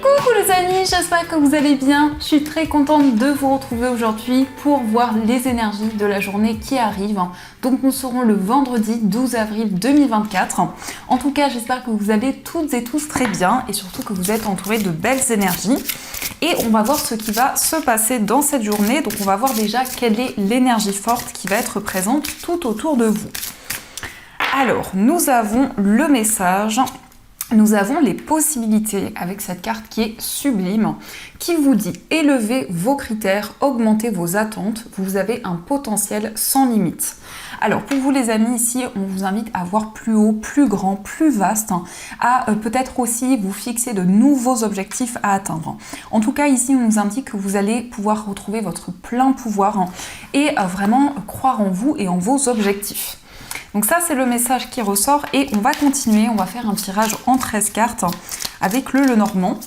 Coucou les amis, j'espère que vous allez bien. Je suis très contente de vous retrouver aujourd'hui pour voir les énergies de la journée qui arrive. Donc nous serons le vendredi 12 avril 2024. En tout cas, j'espère que vous allez toutes et tous très bien et surtout que vous êtes entourés de belles énergies. Et on va voir ce qui va se passer dans cette journée. Donc on va voir déjà quelle est l'énergie forte qui va être présente tout autour de vous. Alors, nous avons le message. Nous avons les possibilités avec cette carte qui est sublime, qui vous dit élevez vos critères, augmentez vos attentes, vous avez un potentiel sans limite. Alors pour vous les amis, ici on vous invite à voir plus haut, plus grand, plus vaste, à peut-être aussi vous fixer de nouveaux objectifs à atteindre. En tout cas ici on nous indique que vous allez pouvoir retrouver votre plein pouvoir et vraiment croire en vous et en vos objectifs. Donc ça, c'est le message qui ressort et on va continuer. On va faire un tirage en 13 cartes avec le Lenormand.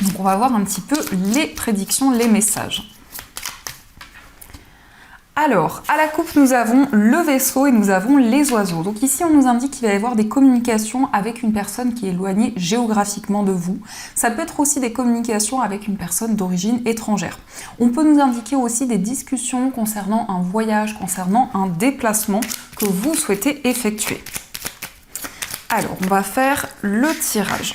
Donc on va voir un petit peu les prédictions, les messages. Alors, à la coupe, nous avons le vaisseau et nous avons les oiseaux. Donc ici, on nous indique qu'il va y avoir des communications avec une personne qui est éloignée géographiquement de vous. Ça peut être aussi des communications avec une personne d'origine étrangère. On peut nous indiquer aussi des discussions concernant un voyage, concernant un déplacement que vous souhaitez effectuer. Alors, on va faire le tirage.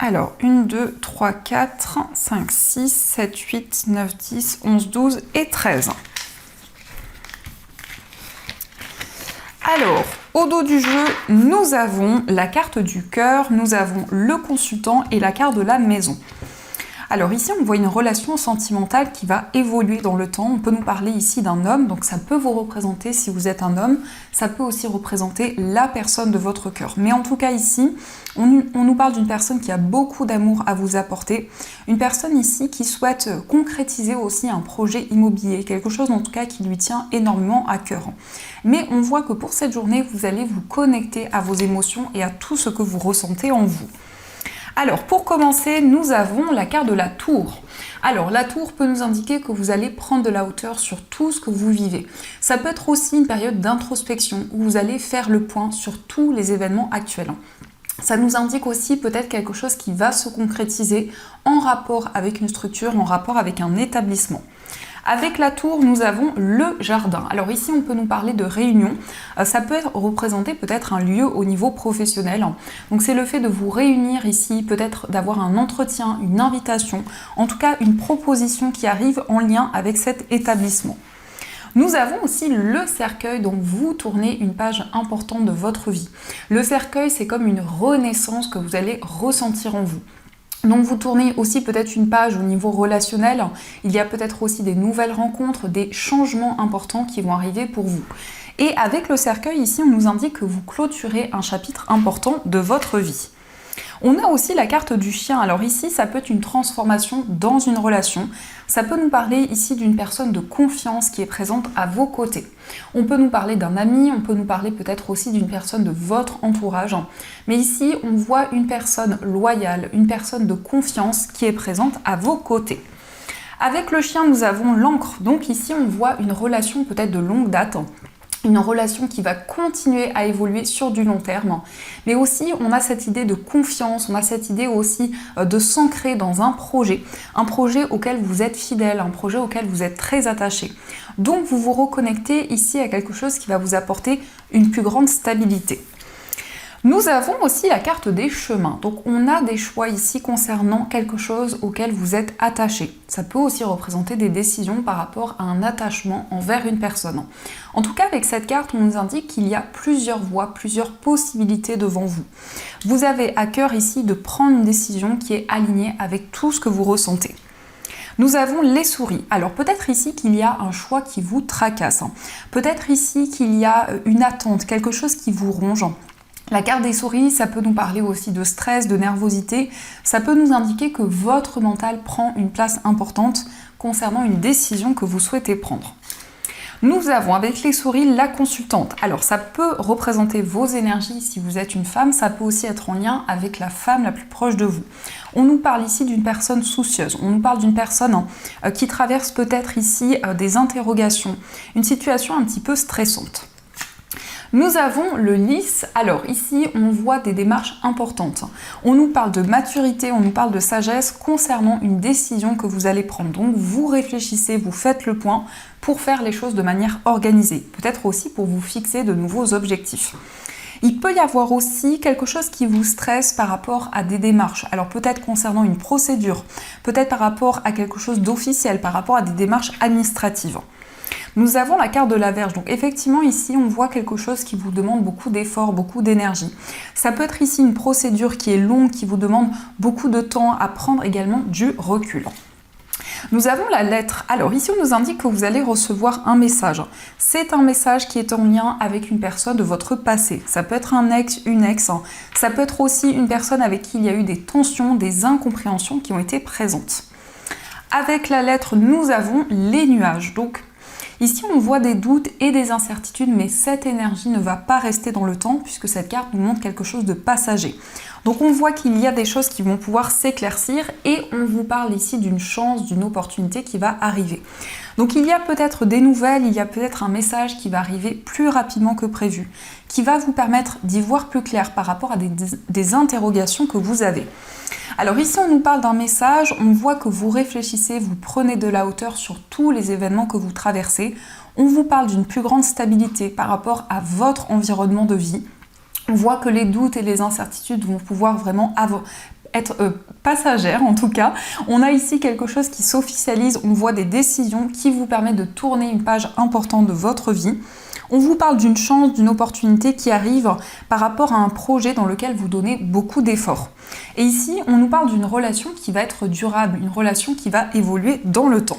Alors, 1, 2, 3, 4, 5, 6, 7, 8, 9, 10, 11, 12 et 13. Alors, au dos du jeu, nous avons la carte du cœur, nous avons le consultant et la carte de la maison. Alors ici, on voit une relation sentimentale qui va évoluer dans le temps. On peut nous parler ici d'un homme, donc ça peut vous représenter si vous êtes un homme. Ça peut aussi représenter la personne de votre cœur. Mais en tout cas ici, on nous parle d'une personne qui a beaucoup d'amour à vous apporter. Une personne ici qui souhaite concrétiser aussi un projet immobilier. Quelque chose en tout cas qui lui tient énormément à cœur. Mais on voit que pour cette journée, vous allez vous connecter à vos émotions et à tout ce que vous ressentez en vous. Alors, pour commencer, nous avons la carte de la tour. Alors, la tour peut nous indiquer que vous allez prendre de la hauteur sur tout ce que vous vivez. Ça peut être aussi une période d'introspection où vous allez faire le point sur tous les événements actuels. Ça nous indique aussi peut-être quelque chose qui va se concrétiser en rapport avec une structure, en rapport avec un établissement. Avec la tour, nous avons le jardin. Alors ici, on peut nous parler de réunion. Ça peut représenter peut-être un lieu au niveau professionnel. Donc c'est le fait de vous réunir ici, peut-être d'avoir un entretien, une invitation, en tout cas une proposition qui arrive en lien avec cet établissement. Nous avons aussi le cercueil, donc vous tournez une page importante de votre vie. Le cercueil, c'est comme une renaissance que vous allez ressentir en vous. Donc vous tournez aussi peut-être une page au niveau relationnel, il y a peut-être aussi des nouvelles rencontres, des changements importants qui vont arriver pour vous. Et avec le cercueil ici, on nous indique que vous clôturez un chapitre important de votre vie. On a aussi la carte du chien. Alors ici, ça peut être une transformation dans une relation. Ça peut nous parler ici d'une personne de confiance qui est présente à vos côtés. On peut nous parler d'un ami, on peut nous parler peut-être aussi d'une personne de votre entourage. Mais ici, on voit une personne loyale, une personne de confiance qui est présente à vos côtés. Avec le chien, nous avons l'encre. Donc ici, on voit une relation peut-être de longue date. Une relation qui va continuer à évoluer sur du long terme. Mais aussi, on a cette idée de confiance, on a cette idée aussi de s'ancrer dans un projet auquel vous êtes fidèle, un projet auquel vous êtes très attaché. Donc, vous vous reconnectez ici à quelque chose qui va vous apporter une plus grande stabilité. Nous avons aussi la carte des chemins. Donc on a des choix ici concernant quelque chose auquel vous êtes attaché. Ça peut aussi représenter des décisions par rapport à un attachement envers une personne. En tout cas, avec cette carte, on nous indique qu'il y a plusieurs voies, plusieurs possibilités devant vous. Vous avez à cœur ici de prendre une décision qui est alignée avec tout ce que vous ressentez. Nous avons les souris. Alors peut-être ici qu'il y a un choix qui vous tracasse. Peut-être ici qu'il y a une attente, quelque chose qui vous ronge. La carte des souris, ça peut nous parler aussi de stress, de nervosité. Ça peut nous indiquer que votre mental prend une place importante concernant une décision que vous souhaitez prendre. Nous avons avec les souris la consultante. Alors ça peut représenter vos énergies si vous êtes une femme, ça peut aussi être en lien avec la femme la plus proche de vous. On nous parle ici d'une personne soucieuse, on nous parle d'une personne qui traverse peut-être ici des interrogations, une situation un petit peu stressante. Nous avons le lys. Alors ici, on voit des démarches importantes. On nous parle de maturité, on nous parle de sagesse concernant une décision que vous allez prendre. Donc vous réfléchissez, vous faites le point pour faire les choses de manière organisée. Peut-être aussi pour vous fixer de nouveaux objectifs. Il peut y avoir aussi quelque chose qui vous stresse par rapport à des démarches. Alors peut-être concernant une procédure, peut-être par rapport à quelque chose d'officiel, par rapport à des démarches administratives. Nous avons la carte de la Vierge, donc effectivement ici on voit quelque chose qui vous demande beaucoup d'efforts, beaucoup d'énergie. Ça peut être ici une procédure qui est longue, qui vous demande beaucoup de temps à prendre, également du recul. Nous avons la lettre. Alors ici on nous indique que vous allez recevoir un message. C'est un message qui est en lien avec une personne de votre passé. Ça peut être un ex, une ex. Ça peut être aussi une personne avec qui il y a eu des tensions, des incompréhensions qui ont été présentes. Avec la lettre, nous avons les nuages. Donc ici, on voit des doutes et des incertitudes, mais cette énergie ne va pas rester dans le temps puisque cette carte nous montre quelque chose de passager. Donc on voit qu'il y a des choses qui vont pouvoir s'éclaircir et on vous parle ici d'une chance, d'une opportunité qui va arriver. Donc il y a peut-être des nouvelles, il y a peut-être un message qui va arriver plus rapidement que prévu, qui va vous permettre d'y voir plus clair par rapport à des interrogations que vous avez. Alors ici on nous parle d'un message, on voit que vous réfléchissez, vous prenez de la hauteur sur tous les événements que vous traversez. On vous parle d'une plus grande stabilité par rapport à votre environnement de vie. On voit que les doutes et les incertitudes vont pouvoir vraiment être passagères en tout cas. On a ici quelque chose qui s'officialise, on voit des décisions qui vous permettent de tourner une page importante de votre vie. On vous parle d'une chance, d'une opportunité qui arrive par rapport à un projet dans lequel vous donnez beaucoup d'efforts. Et ici, on nous parle d'une relation qui va être durable, une relation qui va évoluer dans le temps.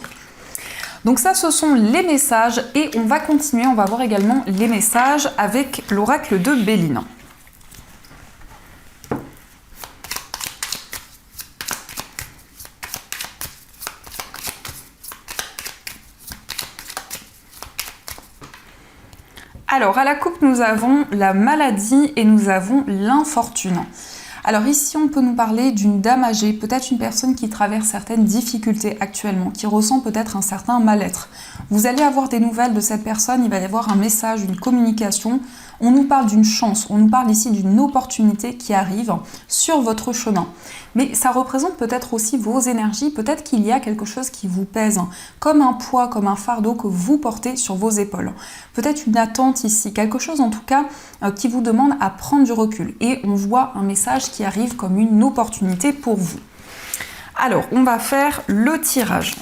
Donc ça, ce sont les messages et on va continuer, on va voir également les messages avec l'oracle de Béline. Alors, à la coupe, nous avons la maladie et nous avons l'infortune. Alors ici, on peut nous parler d'une dame âgée, peut-être une personne qui traverse certaines difficultés actuellement, qui ressent peut-être un certain mal-être. Vous allez avoir des nouvelles de cette personne, il va y avoir un message, une communication. On nous parle d'une chance, on nous parle ici d'une opportunité qui arrive sur votre chemin. Mais ça représente peut-être aussi vos énergies, peut-être qu'il y a quelque chose qui vous pèse, comme un poids, comme un fardeau que vous portez sur vos épaules. Peut-être une attente ici, quelque chose en tout cas qui vous demande à prendre du recul. Et on voit un message qui arrive comme une opportunité pour vous. Alors, on va faire le tirage.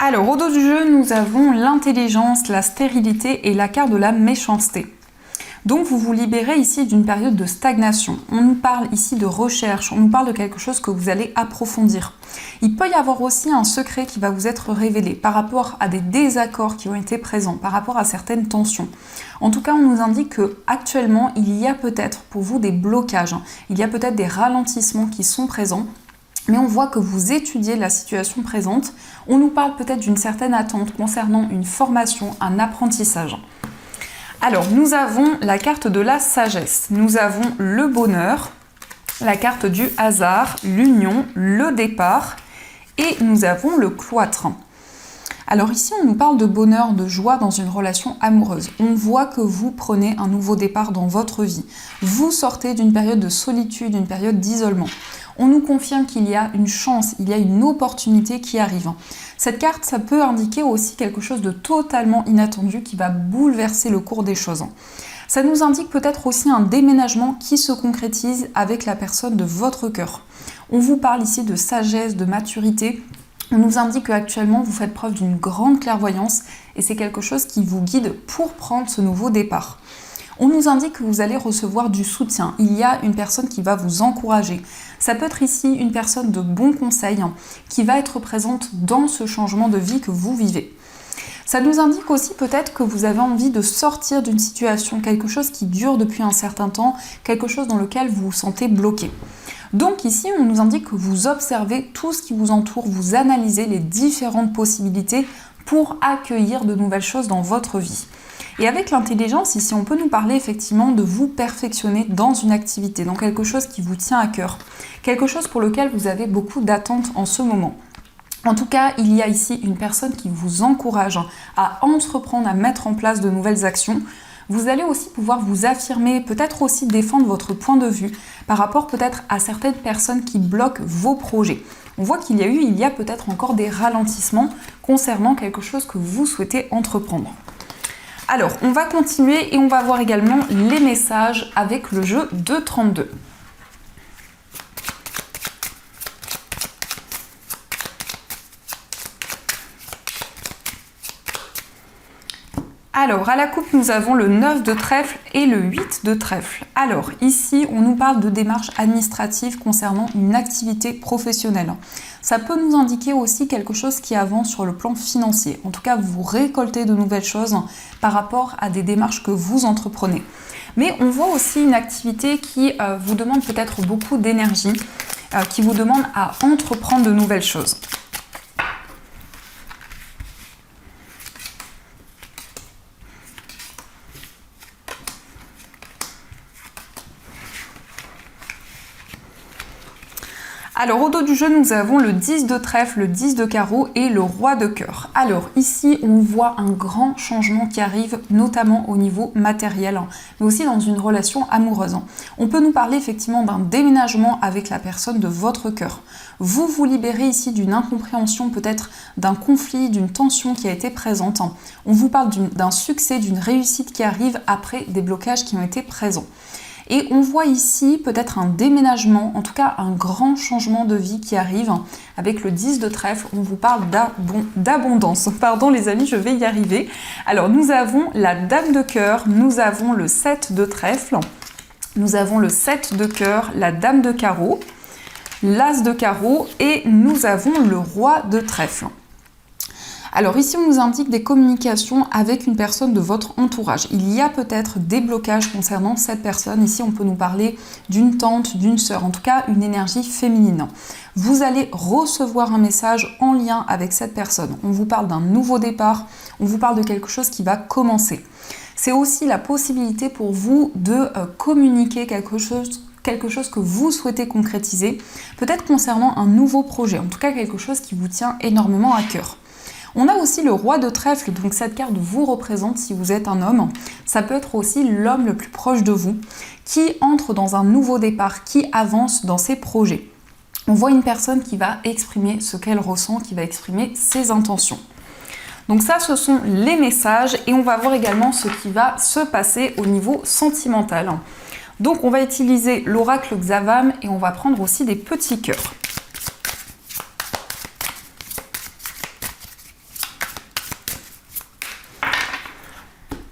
Alors, au dos du jeu, nous avons l'intelligence, la stérilité et la carte de la méchanceté. Donc, vous vous libérez ici d'une période de stagnation. On nous parle ici de recherche, on nous parle de quelque chose que vous allez approfondir. Il peut y avoir aussi un secret qui va vous être révélé par rapport à des désaccords qui ont été présents, par rapport à certaines tensions. En tout cas, on nous indique qu'actuellement, il y a peut-être pour vous des blocages, il y a peut-être des ralentissements qui sont présents. Mais on voit que vous étudiez la situation présente. On nous parle peut-être d'une certaine attente concernant une formation, un apprentissage. Alors, nous avons la carte de la sagesse. Nous avons le bonheur, la carte du hasard, l'union, le départ et nous avons le cloître. Alors ici, on nous parle de bonheur, de joie dans une relation amoureuse. On voit que vous prenez un nouveau départ dans votre vie. Vous sortez d'une période de solitude, d'une période d'isolement. On nous confirme qu'il y a une chance, il y a une opportunité qui arrive. Cette carte, ça peut indiquer aussi quelque chose de totalement inattendu qui va bouleverser le cours des choses. Ça nous indique peut-être aussi un déménagement qui se concrétise avec la personne de votre cœur. On vous parle ici de sagesse, de maturité. On nous indique qu'actuellement, vous faites preuve d'une grande clairvoyance et c'est quelque chose qui vous guide pour prendre ce nouveau départ. On nous indique que vous allez recevoir du soutien. Il y a une personne qui va vous encourager. Ça peut être ici une personne de bons conseils qui va être présente dans ce changement de vie que vous vivez. Ça nous indique aussi peut-être que vous avez envie de sortir d'une situation, quelque chose qui dure depuis un certain temps, quelque chose dans lequel vous vous sentez bloqué. Donc ici, on nous indique que vous observez tout ce qui vous entoure, vous analysez les différentes possibilités pour accueillir de nouvelles choses dans votre vie. Et avec l'intelligence, ici, on peut nous parler effectivement de vous perfectionner dans une activité, dans quelque chose qui vous tient à cœur, quelque chose pour lequel vous avez beaucoup d'attentes en ce moment. En tout cas, il y a ici une personne qui vous encourage à entreprendre, à mettre en place de nouvelles actions. Vous allez aussi pouvoir vous affirmer, peut-être aussi défendre votre point de vue par rapport peut-être à certaines personnes qui bloquent vos projets. On voit qu'il y a peut-être encore des ralentissements concernant quelque chose que vous souhaitez entreprendre. Alors, on va continuer et on va voir également les messages avec le jeu de 32. Alors, à la coupe, nous avons le 9 de trèfle et le 8 de trèfle. Alors, ici, on nous parle de démarches administratives concernant une activité professionnelle. Ça peut nous indiquer aussi quelque chose qui avance sur le plan financier. En tout cas, vous récoltez de nouvelles choses par rapport à des démarches que vous entreprenez. Mais on voit aussi une activité qui vous demande peut-être beaucoup d'énergie, qui vous demande à entreprendre de nouvelles choses. Alors au dos du jeu, nous avons le 10 de trèfle, le 10 de carreau et le roi de cœur. Alors ici, on voit un grand changement qui arrive, notamment au niveau matériel, mais aussi dans une relation amoureuse. On peut nous parler effectivement d'un déménagement avec la personne de votre cœur. Vous vous libérez ici d'une incompréhension, peut-être d'un conflit, d'une tension qui a été présente. On vous parle d'un succès, d'une réussite qui arrive après des blocages qui ont été présents. Et on voit ici peut-être un déménagement, en tout cas un grand changement de vie qui arrive. Avec le 10 de trèfle, on vous parle d'abondance. Pardon les amis, je vais y arriver. Alors nous avons la dame de cœur, nous avons le 7 de trèfle, nous avons le 7 de cœur, la dame de carreau, l'as de carreau et nous avons le roi de trèfle. Alors ici, on nous indique des communications avec une personne de votre entourage. Il y a peut-être des blocages concernant cette personne. Ici, on peut nous parler d'une tante, d'une sœur, en tout cas une énergie féminine. Vous allez recevoir un message en lien avec cette personne. On vous parle d'un nouveau départ, on vous parle de quelque chose qui va commencer. C'est aussi la possibilité pour vous de communiquer quelque chose que vous souhaitez concrétiser, peut-être concernant un nouveau projet, en tout cas quelque chose qui vous tient énormément à cœur. On a aussi le roi de trèfle, donc cette carte vous représente si vous êtes un homme. Ça peut être aussi l'homme le plus proche de vous qui entre dans un nouveau départ, qui avance dans ses projets. On voit une personne qui va exprimer ce qu'elle ressent, qui va exprimer ses intentions. Donc ça, ce sont les messages et on va voir également ce qui va se passer au niveau sentimental. Donc on va utiliser l'oracle Xavam et on va prendre aussi des petits cœurs.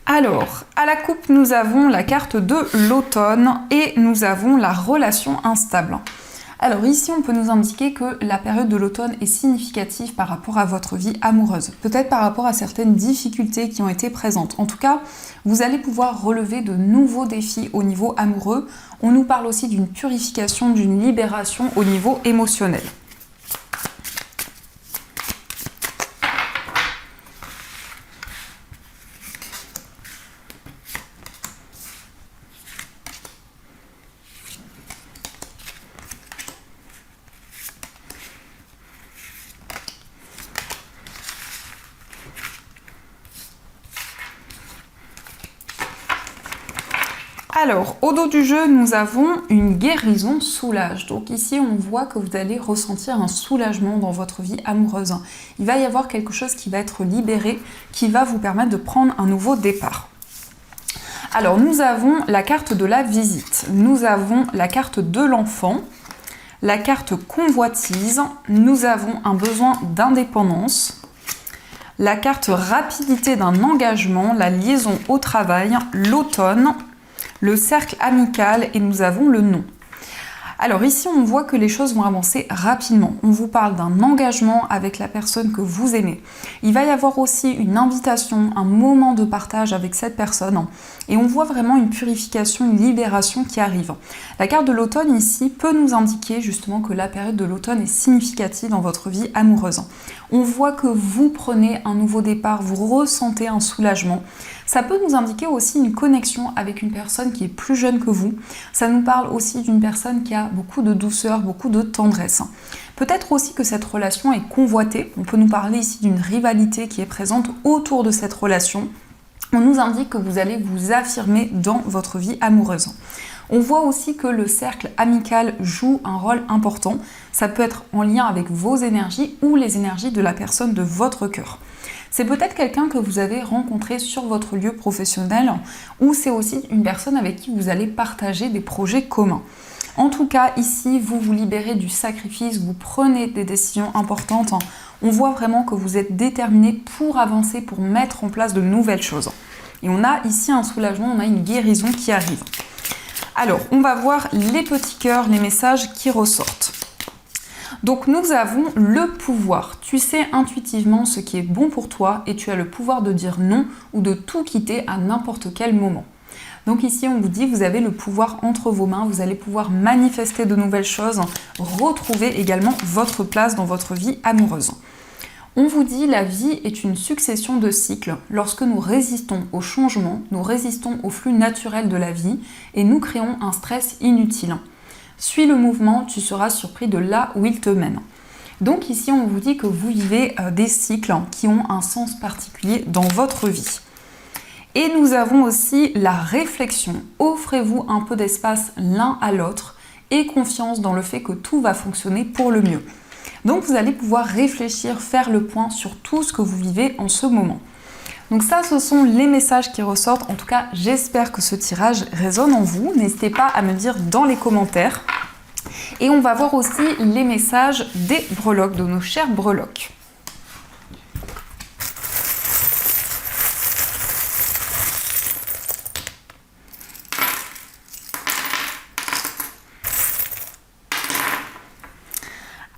Alors, à la coupe, nous avons la carte de l'automne et nous avons la relation instable. Alors ici, on peut nous indiquer que la période de l'automne est significative par rapport à votre vie amoureuse. Peut-être par rapport à certaines difficultés qui ont été présentes. En tout cas, vous allez pouvoir relever de nouveaux défis au niveau amoureux. On nous parle aussi d'une purification, d'une libération au niveau émotionnel. Alors, au dos du jeu, nous avons une guérison soulage. Donc ici, on voit que vous allez ressentir un soulagement dans votre vie amoureuse. Il va y avoir quelque chose qui va être libéré, qui va vous permettre de prendre un nouveau départ. Alors, nous avons la carte de la visite. Nous avons la carte de l'enfant, la carte convoitise. Nous avons un besoin d'indépendance. La carte rapidité d'un engagement, la liaison au travail, l'automne, le cercle amical et nous avons le non. Alors ici, on voit que les choses vont avancer rapidement. On vous parle d'un engagement avec la personne que vous aimez. Il va y avoir aussi une invitation, un moment de partage avec cette personne. Et on voit vraiment une purification, une libération qui arrive. La carte de l'automne ici peut nous indiquer justement que la période de l'automne est significative dans votre vie amoureuse. On voit que vous prenez un nouveau départ, vous ressentez un soulagement. Ça peut nous indiquer aussi une connexion avec une personne qui est plus jeune que vous. Ça nous parle aussi d'une personne qui a beaucoup de douceur, beaucoup de tendresse. Peut-être aussi que cette relation est convoitée. On peut nous parler ici d'une rivalité qui est présente autour de cette relation. On nous indique que vous allez vous affirmer dans votre vie amoureuse. On voit aussi que le cercle amical joue un rôle important. Ça peut être en lien avec vos énergies ou les énergies de la personne de votre cœur. C'est peut-être quelqu'un que vous avez rencontré sur votre lieu professionnel ou c'est aussi une personne avec qui vous allez partager des projets communs. En tout cas, ici, vous vous libérez du sacrifice, vous prenez des décisions importantes. On voit vraiment que vous êtes déterminé pour avancer, pour mettre en place de nouvelles choses. Et on a ici un soulagement, on a une guérison qui arrive. Alors, on va voir les petits cœurs, les messages qui ressortent. Donc nous avons le pouvoir. Tu sais intuitivement ce qui est bon pour toi et tu as le pouvoir de dire non ou de tout quitter à n'importe quel moment. Donc ici on vous dit vous avez le pouvoir entre vos mains, vous allez pouvoir manifester de nouvelles choses, retrouver également votre place dans votre vie amoureuse. On vous dit la vie est une succession de cycles. Lorsque nous résistons au changement, nous résistons au flux naturel de la vie et nous créons un stress inutile. Suis le mouvement, tu seras surpris de là où il te mène. Donc ici, on vous dit que vous vivez des cycles qui ont un sens particulier dans votre vie. Et nous avons aussi la réflexion. Offrez-vous un peu d'espace l'un à l'autre et confiance dans le fait que tout va fonctionner pour le mieux. Donc vous allez pouvoir réfléchir, faire le point sur tout ce que vous vivez en ce moment. Donc ça, ce sont les messages qui ressortent. En tout cas, j'espère que ce tirage résonne en vous. N'hésitez pas à me dire dans les commentaires. Et on va voir aussi les messages des breloques, de nos chers breloques.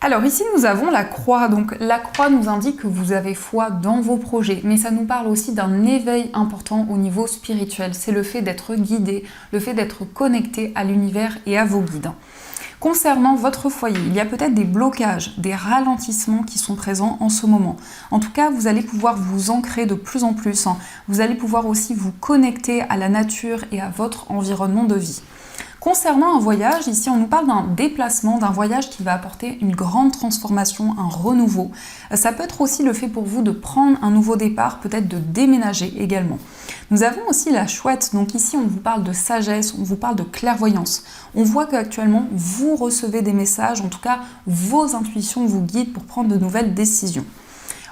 Alors ici nous avons la croix, donc la croix nous indique que vous avez foi dans vos projets, mais ça nous parle aussi d'un éveil important au niveau spirituel, c'est le fait d'être guidé, le fait d'être connecté à l'univers et à vos guides. Concernant votre foyer, il y a peut-être des blocages, des ralentissements qui sont présents en ce moment. En tout cas, vous allez pouvoir vous ancrer de plus en plus, vous allez pouvoir aussi vous connecter à la nature et à votre environnement de vie. Concernant un voyage, ici on nous parle d'un déplacement, d'un voyage qui va apporter une grande transformation, un renouveau. Ça peut être aussi le fait pour vous de prendre un nouveau départ, peut-être de déménager également. Nous avons aussi la chouette, donc ici on vous parle de sagesse, on vous parle de clairvoyance. On voit qu'actuellement vous recevez des messages, en tout cas vos intuitions vous guident pour prendre de nouvelles décisions.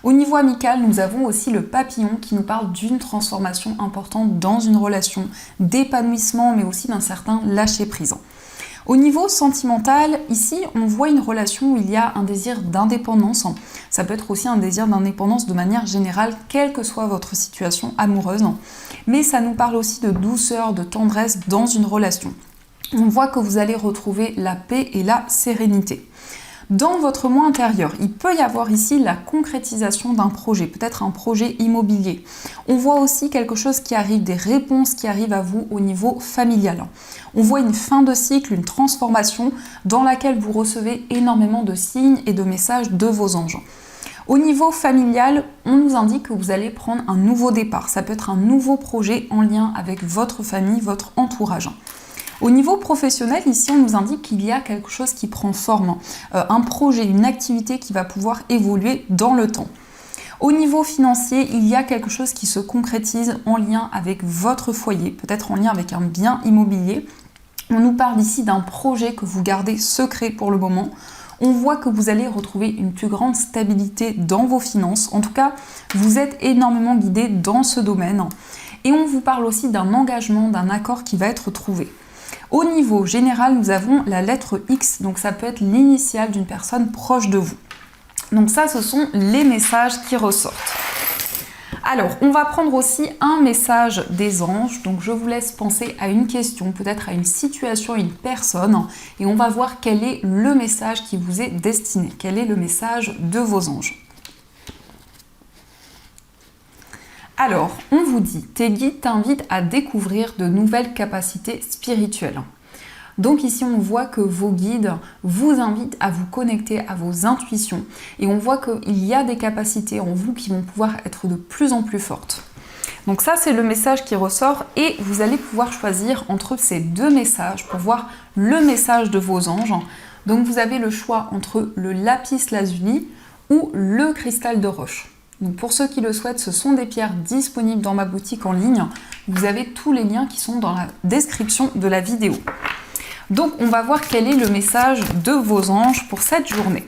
Au niveau amical, nous avons aussi le papillon qui nous parle d'une transformation importante dans une relation, d'épanouissement, mais aussi d'un certain lâcher-prise. Au niveau sentimental, ici, on voit une relation où il y a un désir d'indépendance. Ça peut être aussi un désir d'indépendance de manière générale, quelle que soit votre situation amoureuse. Mais ça nous parle aussi de douceur, de tendresse dans une relation. On voit que vous allez retrouver la paix et la sérénité. Dans votre moi intérieur, il peut y avoir ici la concrétisation d'un projet, peut-être un projet immobilier. On voit aussi quelque chose qui arrive, des réponses qui arrivent à vous au niveau familial. On voit une fin de cycle, une transformation dans laquelle vous recevez énormément de signes et de messages de vos anges. Au niveau familial, on nous indique que vous allez prendre un nouveau départ. Ça peut être un nouveau projet en lien avec votre famille, votre entourage. Au niveau professionnel, ici, on nous indique qu'il y a quelque chose qui prend forme, un projet, une activité qui va pouvoir évoluer dans le temps. Au niveau financier, il y a quelque chose qui se concrétise en lien avec votre foyer, peut-être en lien avec un bien immobilier. On nous parle ici d'un projet que vous gardez secret pour le moment. On voit que vous allez retrouver une plus grande stabilité dans vos finances. En tout cas, vous êtes énormément guidé dans ce domaine. Et on vous parle aussi d'un engagement, d'un accord qui va être trouvé. Au niveau général, nous avons la lettre X, donc ça peut être l'initiale d'une personne proche de vous. Donc ça, ce sont les messages qui ressortent. Alors, on va prendre aussi un message des anges. Donc, je vous laisse penser à une question, peut-être à une situation, à une personne. Et on va voir quel est le message qui vous est destiné. Quel est le message de vos anges. Alors, on vous dit, tes guides t'invitent à découvrir de nouvelles capacités spirituelles. Donc ici, on voit que vos guides vous invitent à vous connecter à vos intuitions et on voit qu'il y a des capacités en vous qui vont pouvoir être de plus en plus fortes. Donc ça, c'est le message qui ressort et vous allez pouvoir choisir entre ces deux messages pour voir le message de vos anges. Donc vous avez le choix entre le lapis lazuli ou le cristal de roche. Donc pour ceux qui le souhaitent, ce sont des pierres disponibles dans ma boutique en ligne. Vous avez tous les liens qui sont dans la description de la vidéo. Donc on va voir quel est le message de vos anges pour cette journée.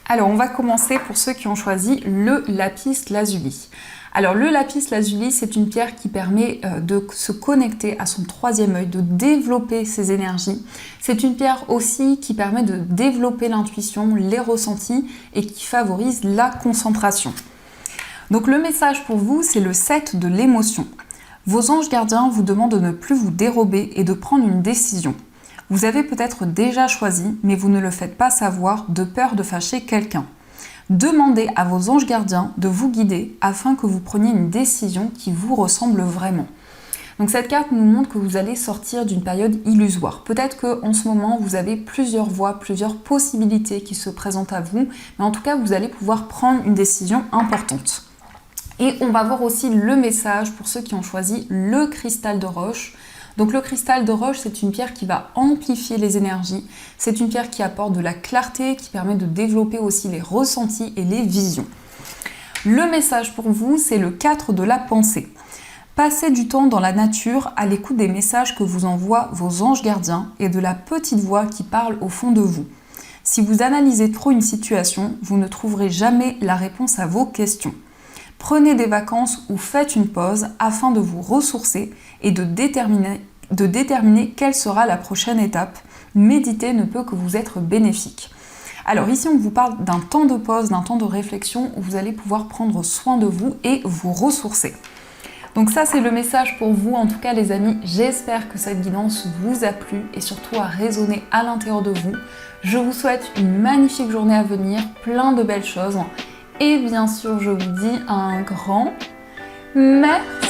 Alors on va commencer pour ceux qui ont choisi le lapis lazuli. Alors le lapis lazuli, c'est une pierre qui permet de se connecter à son troisième œil, de développer ses énergies. C'est une pierre aussi qui permet de développer l'intuition, les ressentis et qui favorise la concentration. Donc le message pour vous, c'est le 7 de l'émotion. Vos anges gardiens vous demandent de ne plus vous dérober et de prendre une décision. Vous avez peut-être déjà choisi, mais vous ne le faites pas savoir de peur de fâcher quelqu'un. Demandez à vos anges gardiens de vous guider afin que vous preniez une décision qui vous ressemble vraiment. Donc cette carte nous montre que vous allez sortir d'une période illusoire. Peut-être qu'en ce moment, vous avez plusieurs voies, plusieurs possibilités qui se présentent à vous, mais en tout cas, vous allez pouvoir prendre une décision importante. Et on va voir aussi le message pour ceux qui ont choisi le cristal de roche. Donc le cristal de roche, c'est une pierre qui va amplifier les énergies. C'est une pierre qui apporte de la clarté, qui permet de développer aussi les ressentis et les visions. Le message pour vous, c'est le 4 de la pensée. Passez du temps dans la nature à l'écoute des messages que vous envoient vos anges gardiens et de la petite voix qui parle au fond de vous. Si vous analysez trop une situation, vous ne trouverez jamais la réponse à vos questions. Prenez des vacances ou faites une pause afin de vous ressourcer et de déterminer quelle sera la prochaine étape. Méditer ne peut que vous être bénéfique. Alors ici, on vous parle d'un temps de pause, d'un temps de réflexion où vous allez pouvoir prendre soin de vous et vous ressourcer. Donc ça, c'est le message pour vous. En tout cas, les amis, j'espère que cette guidance vous a plu et surtout a résonné à l'intérieur de vous. Je vous souhaite une magnifique journée à venir, plein de belles choses. Et bien sûr, je vous dis un grand merci.